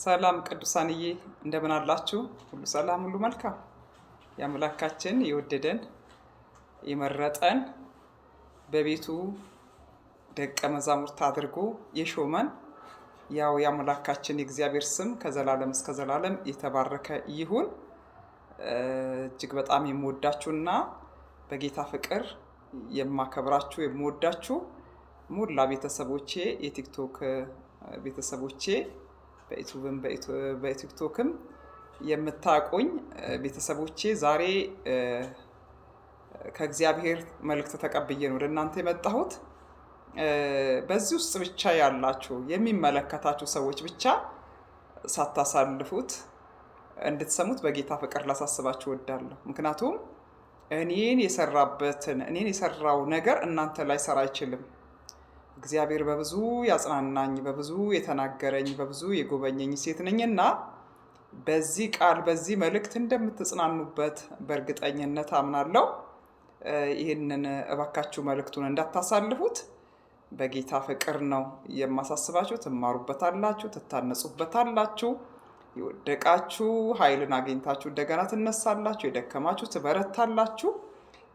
ሰላም ቅዱሳንዬ እንደምን አላችሁ? ሁሉ ሰላም፣ ሁሉ መልካም። የአምላካችን የወደደን የመረጠን በቤቱ ደቀ መዛሙርት አድርጎ የሾመን ያው የአምላካችን የእግዚአብሔር ስም ከዘላለም እስከ ዘላለም የተባረከ ይሁን። እጅግ በጣም የምወዳችሁና በጌታ ፍቅር የማከብራችሁ የምወዳችሁ ሙላ ቤተሰቦቼ፣ የቲክቶክ ቤተሰቦቼ፣ በቲክቶክም የምታውቁኝ ቤተሰቦቼ ዛሬ ከእግዚአብሔር መልእክት ተቀብዬ ነው ወደ እናንተ የመጣሁት። በዚህ ውስጥ ብቻ ያላችሁ የሚመለከታችሁ ሰዎች ብቻ ሳታሳልፉት እንድትሰሙት በጌታ ፍቅር ላሳስባችሁ እወዳለሁ። ምክንያቱም እኔን የሰራው ነገር እናንተ ላይ ሰራ አይችልም። እግዚአብሔር በብዙ ያጽናናኝ፣ በብዙ የተናገረኝ፣ በብዙ የጎበኘኝ ሴት ነኝና በዚህ ቃል በዚህ መልእክት እንደምትጽናኑበት በእርግጠኝነት አምናለሁ። ይህንን እባካችሁ መልእክቱን እንዳታሳልፉት በጌታ ፍቅር ነው የማሳስባችሁ። ትማሩበታላችሁ፣ ትታነጹበታላችሁ። የወደቃችሁ ኃይልን አግኝታችሁ እንደገና ትነሳላችሁ። የደከማችሁ ትበረታላችሁ።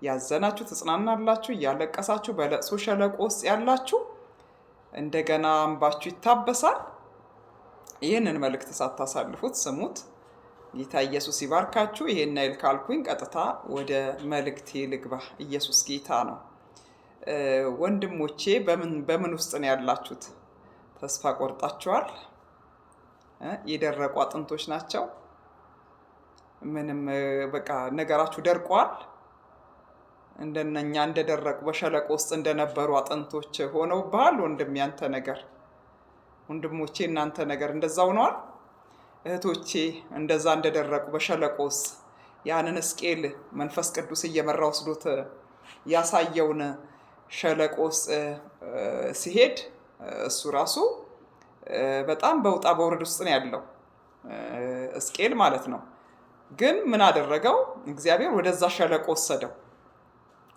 ያዘናችሁ ትጽናናላችሁ። እያለቀሳችሁ በለቅሶ ሸለቆ ውስጥ ያላችሁ እንደገና እንባችሁ ይታበሳል። ይህንን መልእክት ሳታሳልፉት ስሙት። ጌታ ኢየሱስ ይባርካችሁ። ይሄን አይል ካልኩኝ ቀጥታ ወደ መልእክቴ ልግባ። ኢየሱስ ጌታ ነው። ወንድሞቼ በምን ውስጥ ነው ያላችሁት? ተስፋ ቆርጣችኋል? የደረቁ አጥንቶች ናቸው። ምንም በቃ ነገራችሁ ደርቋል። እንደነኛ እንደደረቁ በሸለቆ ውስጥ እንደነበሩ አጥንቶች ሆነውብሃል። ወንድም ያንተ ነገር፣ ወንድሞቼ እናንተ ነገር እንደዛ ሆነዋል። እህቶቼ እንደዛ እንደደረቁ በሸለቆ ውስጥ ያንን ሕዝቅኤል መንፈስ ቅዱስ እየመራ ወስዶት ያሳየውን ሸለቆ ውስጥ ሲሄድ እሱ ራሱ በጣም በውጣ በውረድ ውስጥ ነው ያለው ሕዝቅኤል ማለት ነው። ግን ምን አደረገው? እግዚአብሔር ወደዛ ሸለቆ ወሰደው።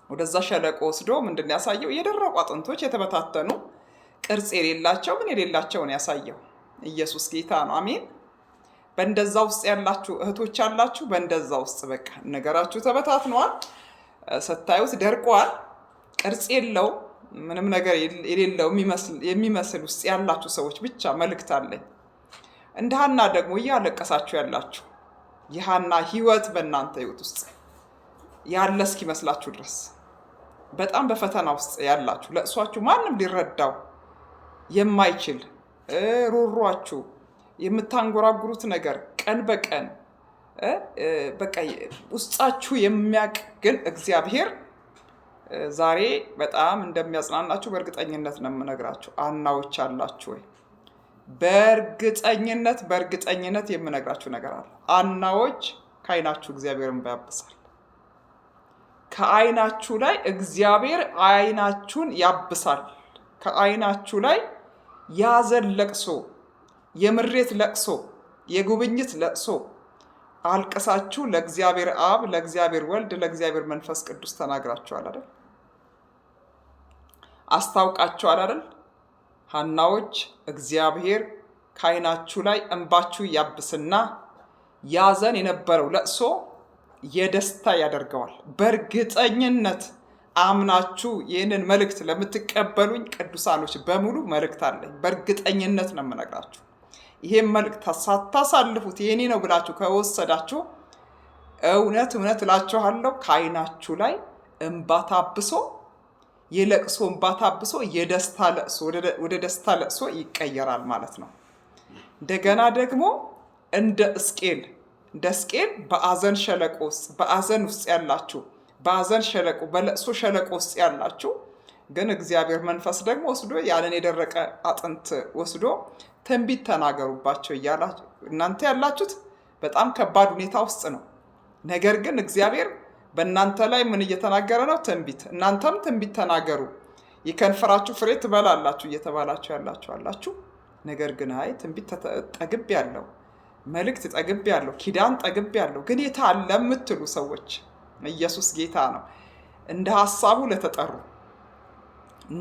ወደዛ ሸለቆ ወስዶ ምንድን ያሳየው? የደረቁ አጥንቶች የተበታተኑ ቅርጽ የሌላቸው ምን የሌላቸው ነው ያሳየው። ኢየሱስ ጌታ ነው። አሜን። በእንደዛ ውስጥ ያላችሁ እህቶች አላችሁ። በእንደዛ ውስጥ በቃ ነገራችሁ ተበታትነዋል። ስታዩት ደርቋል። ቅርጽ የለው ምንም ነገር የሌለው የሚመስል ውስጥ ያላችሁ ሰዎች ብቻ መልእክት አለኝ። እንደ ሐና ደግሞ እያለቀሳችሁ ያላችሁ የሐና ህይወት በእናንተ ህይወት ውስጥ ያለ እስኪመስላችሁ ድረስ በጣም በፈተና ውስጥ ያላችሁ፣ ለእሷችሁ ማንም ሊረዳው የማይችል ሮሯችሁ የምታንጎራጉሩት ነገር ቀን በቀን በቃ ውስጣችሁ የሚያውቅ ግን እግዚአብሔር ዛሬ በጣም እንደሚያጽናናችሁ በእርግጠኝነት ነው የምነግራችሁ። ሐናዎች አላችሁ ወይ? በእርግጠኝነት የምነግራችሁ ነገር አለ። ሐናዎች ከዓይናችሁ እግዚአብሔርን ያብሳል። ከዓይናችሁ ላይ እግዚአብሔር ዓይናችሁን ያብሳል። ከዓይናችሁ ላይ ያዘን ለቅሶ፣ የምሬት ለቅሶ፣ የጉብኝት ለቅሶ አልቅሳችሁ ለእግዚአብሔር አብ፣ ለእግዚአብሔር ወልድ፣ ለእግዚአብሔር መንፈስ ቅዱስ ተናግራችኋል አይደል? አስታውቃችኋል አይደል? ሐናዎች እግዚአብሔር ከዓይናችሁ ላይ እንባችሁ ያብስና ያዘን የነበረው ለቅሶ የደስታ ያደርገዋል። በእርግጠኝነት አምናችሁ ይህንን መልእክት ለምትቀበሉኝ ቅዱሳኖች በሙሉ መልእክት አለኝ። በእርግጠኝነት ነው የምነግራችሁ። ይሄን መልእክት ሳታሳልፉት የኔ ነው ብላችሁ ከወሰዳችሁ እውነት እላችኋለሁ ከዓይናችሁ ላይ እንባ ታብሶ፣ የለቅሶ እንባ ታብሶ የደስታ ለቅሶ ወደ ደስታ ለቅሶ ይቀየራል ማለት ነው። እንደገና ደግሞ እንደ ሕዝቅኤል በአዘን ሸለቆ ውስጥ በአዘን ውስጥ ያላችሁ፣ በአዘን ሸለቆ በለቅሶ ሸለቆ ውስጥ ያላችሁ ግን እግዚአብሔር መንፈስ ደግሞ ወስዶ ያንን የደረቀ አጥንት ወስዶ ትንቢት ተናገሩባቸው እያላችሁ እናንተ ያላችሁት በጣም ከባድ ሁኔታ ውስጥ ነው። ነገር ግን እግዚአብሔር በእናንተ ላይ ምን እየተናገረ ነው? ትንቢት። እናንተም ትንቢት ተናገሩ፣ የከንፈራችሁ ፍሬ ትበላላችሁ እየተባላችሁ ያላችሁ አላችሁ። ነገር ግን አይ ትንቢት ጠግብ ያለው መልእክት ጠግብ ያለው ኪዳን ጠግብ ያለው ግን የት አለ የምትሉ ሰዎች ኢየሱስ ጌታ ነው። እንደ ሐሳቡ ለተጠሩ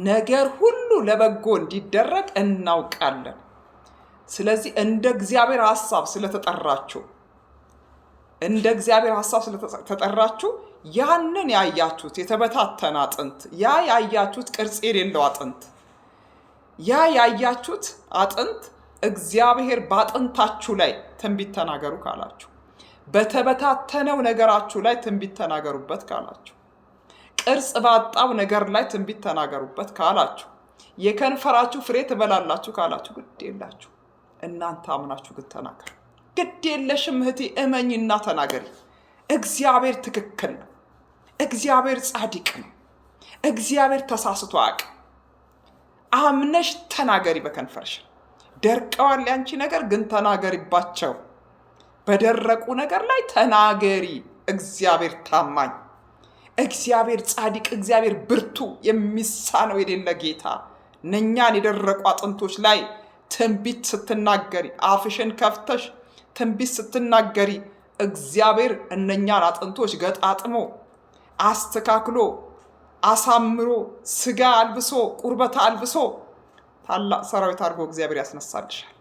ነገር ሁሉ ለበጎ እንዲደረግ እናውቃለን። ስለዚህ እንደ እግዚአብሔር ሐሳብ ስለተጠራችሁ ያንን ያያችሁት የተበታተነ አጥንት፣ ያ ያያችሁት ቅርጽ የሌለው አጥንት፣ ያ ያያችሁት አጥንት እግዚአብሔር በአጥንታችሁ ላይ ትንቢት ተናገሩ ካላችሁ፣ በተበታተነው ነገራችሁ ላይ ትንቢት ተናገሩበት ካላችሁ፣ ቅርጽ ባጣው ነገር ላይ ትንቢት ተናገሩበት ካላችሁ፣ የከንፈራችሁ ፍሬ ትበላላችሁ ካላችሁ፣ ግድ የላችሁ እናንተ አምናችሁ ግን ተናገሩ። ግድ የለሽም እህቴ፣ እመኝና ተናገሪ። እግዚአብሔር ትክክል ነው። እግዚአብሔር ጻድቅ ነው። እግዚአብሔር ተሳስቶ አያውቅም። አምነሽ ተናገሪ በከንፈርሽ። ደርቀዋል ያንቺ ነገር ግን ተናገሪባቸው። በደረቁ ነገር ላይ ተናገሪ። እግዚአብሔር ታማኝ፣ እግዚአብሔር ጻድቅ፣ እግዚአብሔር ብርቱ፣ የሚሳነው የሌለ ጌታ እነኛን የደረቁ አጥንቶች ላይ ትንቢት ስትናገሪ፣ አፍሽን ከፍተሽ ትንቢት ስትናገሪ፣ እግዚአብሔር እነኛን አጥንቶች ገጣጥሞ አስተካክሎ አሳምሮ ስጋ አልብሶ ቁርበት አልብሶ ታላቅ ሰራዊት አድርጎ እግዚአብሔር ያስነሳልሻል።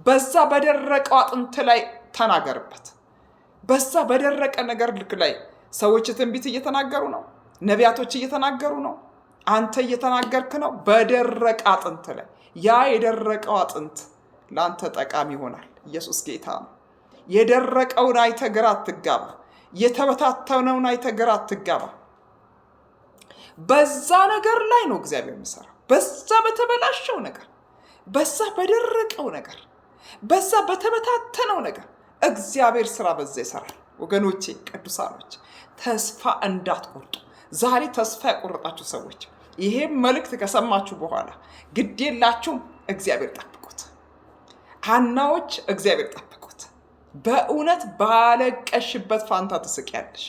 በዛ በደረቀው አጥንት ላይ ተናገርበት። በዛ በደረቀ ነገር ልክ ላይ ሰዎች ትንቢት እየተናገሩ ነው። ነቢያቶች እየተናገሩ ነው። አንተ እየተናገርክ ነው። በደረቀ አጥንት ላይ ያ የደረቀው አጥንት ለአንተ ጠቃሚ ይሆናል። ኢየሱስ ጌታ ነው። የደረቀውን አይተህ ግራ አትጋባ። የተበታተነውን አይተህ ግራ አትጋባ። በዛ ነገር ላይ ነው እግዚአብሔር የሚሰራው። በዛ በተበላሸው ነገር፣ በዛ በደረቀው ነገር፣ በዛ በተበታተነው ነገር እግዚአብሔር ስራ በዛ ይሰራል። ወገኖቼ ቅዱሳኖች ተስፋ እንዳትቆርጡ። ዛሬ ተስፋ ያቆረጣችሁ ሰዎች ይሄም መልእክት ከሰማችሁ በኋላ ግድ የላችሁም። እግዚአብሔር ጠብቁት። ሐናዎች እግዚአብሔር ጠብቁት። በእውነት ባለቀሽበት ፋንታ ትስቂያለሽ።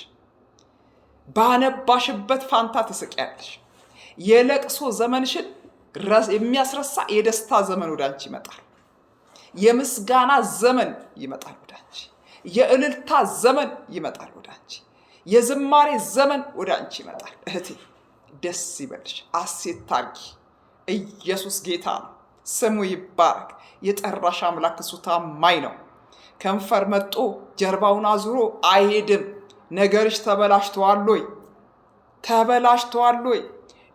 ባነባሽበት ፋንታ ትስቂያለሽ። የለቅሶ ዘመንሽን የሚያስረሳ የደስታ ዘመን ወደ አንቺ ይመጣል። የምስጋና ዘመን ይመጣል ወደ አንቺ። የእልልታ ዘመን ይመጣል ወደ አንቺ። የዝማሬ ዘመን ወደ አንቺ ይመጣል። እህቴ ደስ ይበልሽ፣ ሐሴት ታርጊ። ኢየሱስ ጌታ ነው። ስሙ ይባረክ። የጠራሽ አምላክ እሱ ታማኝ ነው። ከንፈር መጦ ጀርባውን አዙሮ አይሄድም። ነገርሽ ተበላሽቷል ወይ? ተበላሽቷል ወይ?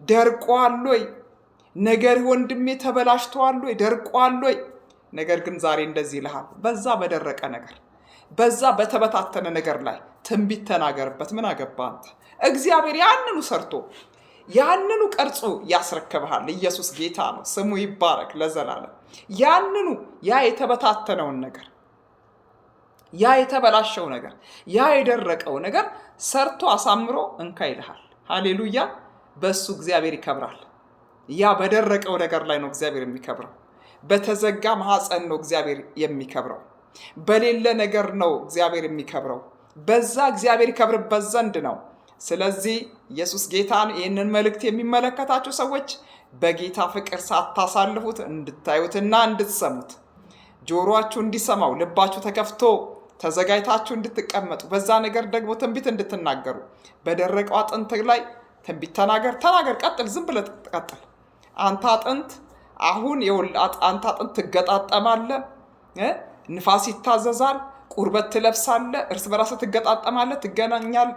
ደርቋል ወይ? ነገር ወንድሜ ተበላሽቷል ወይ? ደርቋል ወይ? ነገር ግን ዛሬ እንደዚህ ይልሃል። በዛ በደረቀ ነገር፣ በዛ በተበታተነ ነገር ላይ ትንቢት ተናገርበት። ምን አገባ አንተ? እግዚአብሔር ያንኑ ሰርቶ ያንኑ ቀርጾ ያስረክብሃል። ኢየሱስ ጌታ ነው። ስሙ ይባረክ ለዘላለም። ያንኑ ያ የተበታተነውን ነገር፣ ያ የተበላሸው ነገር፣ ያ የደረቀው ነገር ሰርቶ አሳምሮ እንካ ይልሃል። ሃሌሉያ። በሱ እግዚአብሔር ይከብራል። ያ በደረቀው ነገር ላይ ነው እግዚአብሔር የሚከብረው። በተዘጋ ማህፀን ነው እግዚአብሔር የሚከብረው። በሌለ ነገር ነው እግዚአብሔር የሚከብረው። በዛ እግዚአብሔር ይከብርበት ዘንድ ነው። ስለዚህ ኢየሱስ ጌታን ይህንን መልእክት የሚመለከታችሁ ሰዎች በጌታ ፍቅር ሳታሳልፉት እንድታዩትና እንድትሰሙት፣ ጆሮአችሁ እንዲሰማው፣ ልባችሁ ተከፍቶ ተዘጋጅታችሁ እንድትቀመጡ፣ በዛ ነገር ደግሞ ትንቢት እንድትናገሩ። በደረቀው አጥንት ላይ ትንቢት ተናገር፣ ቀጥል፣ ዝም ብለህ ቀጥል። አንተ አጥንት አሁን አንተ አጥንት ትገጣጠማለህ፣ ንፋስ ይታዘዛል፣ ቁርበት ትለብሳለህ፣ እርስ በራስህ ትገጣጠማለህ፣ ትገናኛለህ፣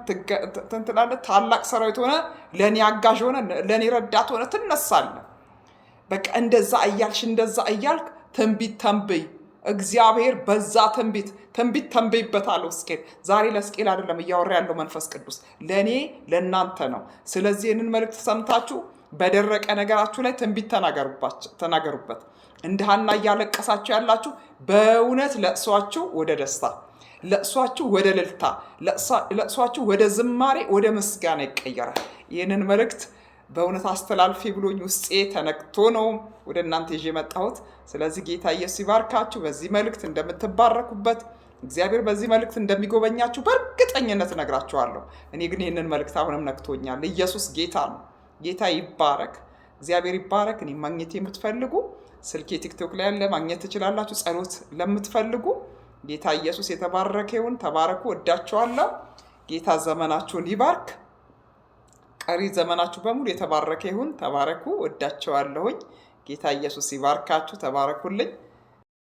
ታላቅ ሰራዊት ሆነ፣ ለእኔ አጋዥ ሆነ፣ ለእኔ ረዳት ሆነ ትነሳለህ። በቃ እንደዛ እያልክ ትንቢት ተንብይ። እግዚአብሔር በዛ ትንቢት ተንብይበታለሁ። ስቄል ዛሬ ለስቄል አይደለም እያወራ ያለው መንፈስ ቅዱስ ለእኔ ለእናንተ ነው። ስለዚህ ይህንን መልእክት ሰምታችሁ በደረቀ ነገራችሁ ላይ ትንቢት ተናገሩበት። እንደ ሐና እያለቀሳችሁ ያላችሁ በእውነት ለቅሷችሁ ወደ ደስታ፣ ለቅሷችሁ ወደ እልልታ፣ ለቅሷችሁ ወደ ዝማሬ፣ ወደ ምስጋና ይቀየራል። ይህንን መልእክት በእውነት አስተላልፊ ብሎኝ ውስጤ ተነክቶ ነው ወደ እናንተ ይዤ መጣሁት። ስለዚህ ጌታ ኢየሱስ ይባርካችሁ። በዚህ መልእክት እንደምትባረኩበት፣ እግዚአብሔር በዚህ መልእክት እንደሚጎበኛችሁ በእርግጠኝነት እነግራችኋለሁ። እኔ ግን ይህንን መልእክት አሁንም ነክቶኛል። ኢየሱስ ጌታ ነው። ጌታ ይባረክ፣ እግዚአብሔር ይባረክ። እኔ ማግኘት የምትፈልጉ ስልኬ ቲክቶክ ላይ ያለ ማግኘት ትችላላችሁ። ጸሎት ለምትፈልጉ ጌታ ኢየሱስ የተባረከ ይሁን። ተባረኩ። ወዳችኋለሁ። ጌታ ዘመናችሁን ይባርክ። ቀሪ ዘመናችሁ በሙሉ የተባረከ ይሁን። ተባረኩ። ወዳችኋለሁኝ። ጌታ ኢየሱስ ይባርካችሁ። ተባረኩልኝ።